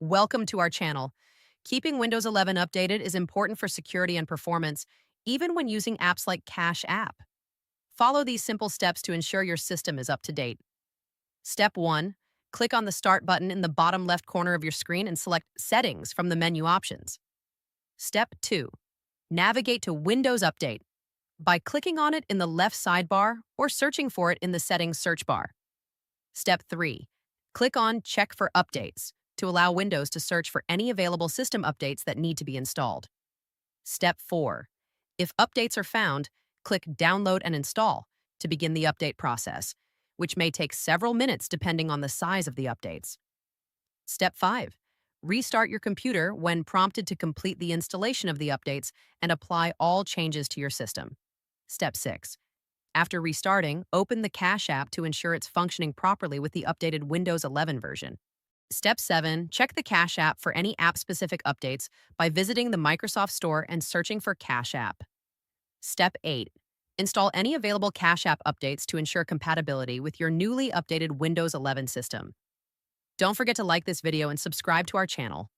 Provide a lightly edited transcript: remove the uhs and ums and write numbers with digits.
Welcome to our channel. Keeping Windows 11 updated is important for security and performance, even when using apps like Cache App. Follow these simple steps to ensure your system is up to date. Step 1. Click on the Start button in the bottom left corner of your screen and select Settings from the menu options. Step 2. Navigate to Windows Update by clicking on it in the left sidebar or searching for it in the Settings search bar. Step 3. Click on Check for Updates to allow Windows to search for any available system updates that need to be installed. Step 4. If updates are found, click Download and Install to begin the update process, which may take several minutes depending on the size of the updates. Step 5. Restart your computer when prompted to complete the installation of the updates and apply all changes to your system. Step 6. After restarting, open the Cache app to ensure it's functioning properly with the updated Windows 11 version. Step 7. Check the Cache app for any app-specific updates by visiting the Microsoft Store and searching for Cache app. Step 8. Install any available Cache app updates to ensure compatibility with your newly updated Windows 11 system. Don't forget to like this video and subscribe to our channel.